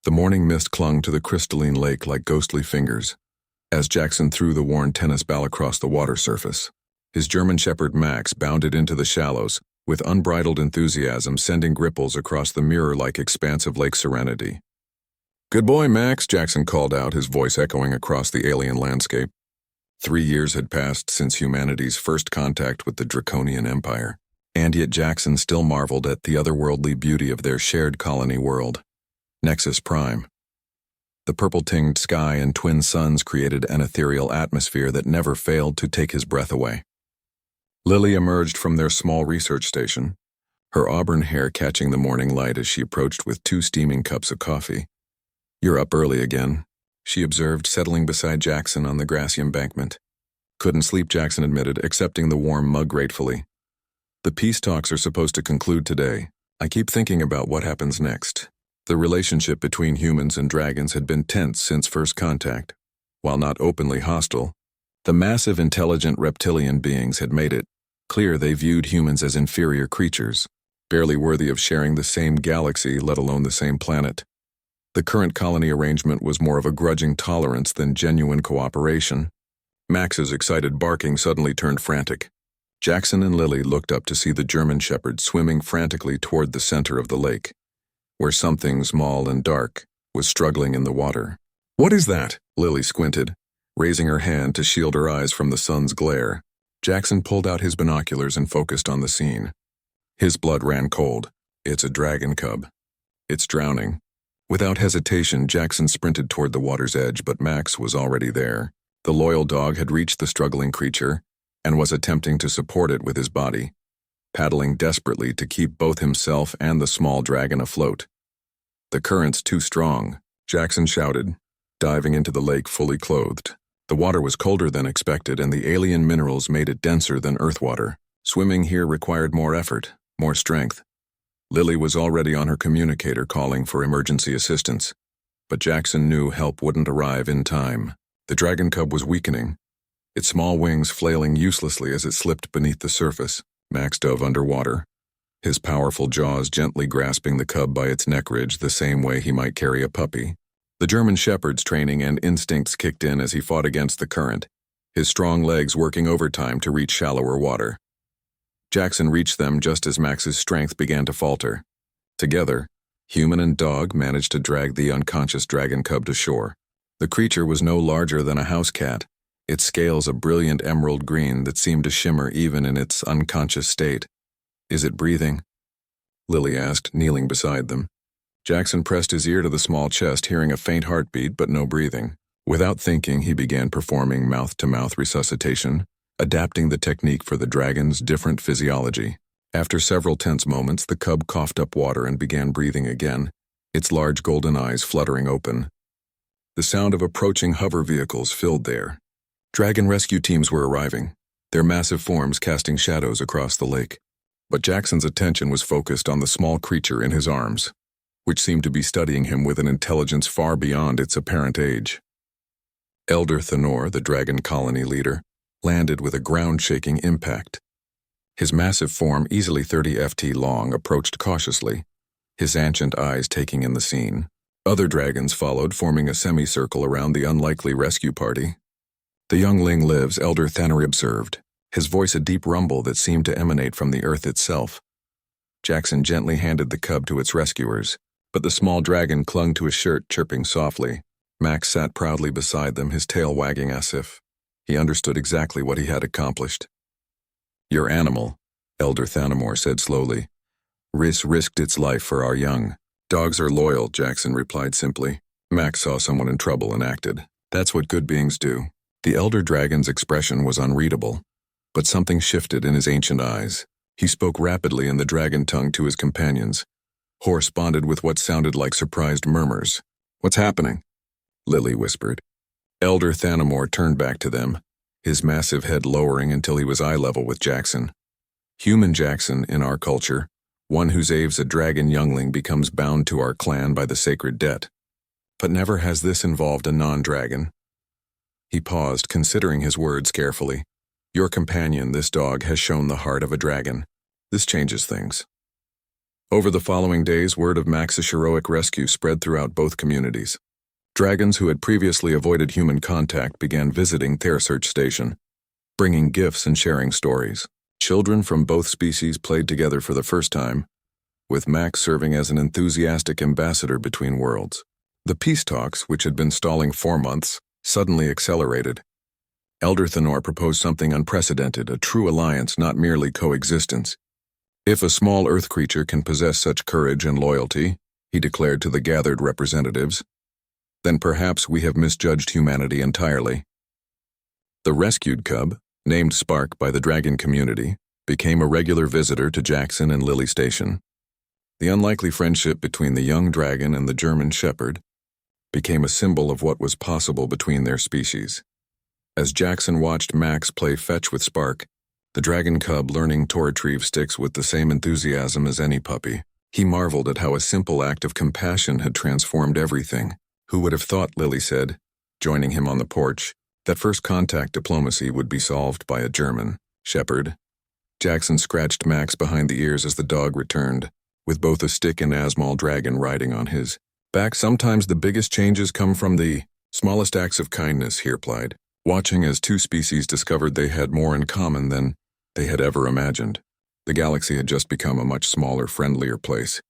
The morning mist clung to the crystalline lake like ghostly fingers, as Jackson threw the worn tennis ball across the water surface. His German Shepherd Max bounded into the shallows, with unbridled enthusiasm sending ripples across the mirror-like expanse of Lake Serenity. "Good boy, Max," Jackson called out, his voice echoing across the alien landscape. 3 years had passed since humanity's first contact with the Draconian Empire, and yet Jackson still marveled at the otherworldly beauty of their shared colony world. Nexus Prime. The purple-tinged sky and twin suns created an ethereal atmosphere that never failed to take his breath away. Lily emerged from their small research station, her auburn hair catching the morning light as she approached with 2 steaming cups of coffee. "You're up early again," she observed, settling beside Jackson on the grassy embankment. "Couldn't sleep," Jackson admitted, accepting the warm mug gratefully. "The peace talks are supposed to conclude today. I keep thinking about what happens next." The relationship between humans and dragons had been tense since first contact. While not openly hostile, the massive intelligent reptilian beings had made it clear they viewed humans as inferior creatures, barely worthy of sharing the same galaxy, let alone the same planet. The current colony arrangement was more of a grudging tolerance than genuine cooperation. Max's excited barking suddenly turned frantic. Jackson and Lily looked up to see the German Shepherd swimming frantically toward the center of the lake, where something small and dark was struggling in the water. "What is that?" Lily squinted, raising her hand to shield her eyes from the sun's glare. Jackson pulled out his binoculars and focused on the scene. His blood ran cold. "It's a dragon cub. It's drowning." Without hesitation, Jackson sprinted toward the water's edge, but Max was already there. The loyal dog had reached the struggling creature and was attempting to support it with his body, paddling desperately to keep both himself and the small dragon afloat. "The current's too strong," Jackson shouted, diving into the lake fully clothed. The water was colder than expected, and the alien minerals made it denser than earth water. Swimming here required more effort, more strength. Lily was already on her communicator calling for emergency assistance, but Jackson knew help wouldn't arrive in time. The dragon cub was weakening, its small wings flailing uselessly as it slipped beneath the surface. Max dove underwater, his powerful jaws gently grasping the cub by its neck ridge the same way he might carry a puppy. The German Shepherd's training and instincts kicked in as he fought against the current, his strong legs working overtime to reach shallower water. Jackson reached them just as Max's strength began to falter. Together, human and dog managed to drag the unconscious dragon cub to shore. The creature was no larger than a house cat, its scales a brilliant emerald green that seemed to shimmer even in its unconscious state. "Is it breathing?" Lily asked, kneeling beside them. Jackson pressed his ear to the small chest, hearing a faint heartbeat but no breathing. Without thinking, he began performing mouth-to-mouth resuscitation, adapting the technique for the dragon's different physiology. After several tense moments, the cub coughed up water and began breathing again, its large golden eyes fluttering open. The sound of approaching hover vehicles filled the air. Dragon rescue teams were arriving, their massive forms casting shadows across the lake. But Jackson's attention was focused on the small creature in his arms, which seemed to be studying him with an intelligence far beyond its apparent age. Elder Thanore, the dragon colony leader, landed with a ground-shaking impact. His massive form, easily 30 FT long, approached cautiously, his ancient eyes taking in the scene. Other dragons followed, forming a semicircle around the unlikely rescue party. "The youngling lives," Elder Thanore observed, his voice a deep rumble that seemed to emanate from the earth itself. Jackson gently handed the cub to its rescuers, but the small dragon clung to his shirt, chirping softly. Max sat proudly beside them, his tail wagging as if he understood exactly what he had accomplished. "Your animal," Elder Thanore said slowly, risked its life for our young." "Dogs are loyal," Jackson replied simply. Max saw someone in trouble and acted. That's what good beings do. The elder dragon's expression was unreadable, but something shifted in his ancient eyes. He spoke rapidly in the dragon tongue to his companions, corresponded with what sounded like surprised murmurs. "What's happening?" Lily whispered. Elder Thanore turned back to them, his massive head lowering until he was eye level with Jackson. "Human Jackson, in our culture, one who saves a dragon youngling becomes bound to our clan by the sacred debt. But never has this involved a non-dragon." He paused, considering his words carefully. "Your companion, this dog, has shown the heart of a dragon. This changes things." Over the following days, word of Max's heroic rescue spread throughout both communities. Dragons who had previously avoided human contact began visiting their search station, bringing gifts and sharing stories. Children from both species played together for the first time, with Max serving as an enthusiastic ambassador between worlds. The peace talks, which had been stalling 4 months, suddenly accelerated. Elder Thanore proposed something unprecedented, a true alliance, not merely coexistence. If a small earth creature can possess such courage and loyalty, he declared to the gathered representatives, then perhaps we have misjudged humanity entirely. The rescued cub, named Spark by the dragon community, became a regular visitor to Jackson and Lily Station. The unlikely friendship between the young dragon and the German shepherd became a symbol of what was possible between their species. As Jackson watched Max play fetch with Spark, the dragon cub learning to retrieve sticks with the same enthusiasm as any puppy, he marveled at how a simple act of compassion had transformed everything. Who would have thought, Lily said, joining him on the porch, that first contact diplomacy would be solved by a German shepherd? Jackson scratched Max behind the ears as the dog returned, with both a stick and Asmal dragon riding on his back. Sometimes the biggest changes come from the smallest acts of kindness, he replied, watching as two species discovered they had more in common than they had ever imagined. The galaxy had just become a much smaller, friendlier place.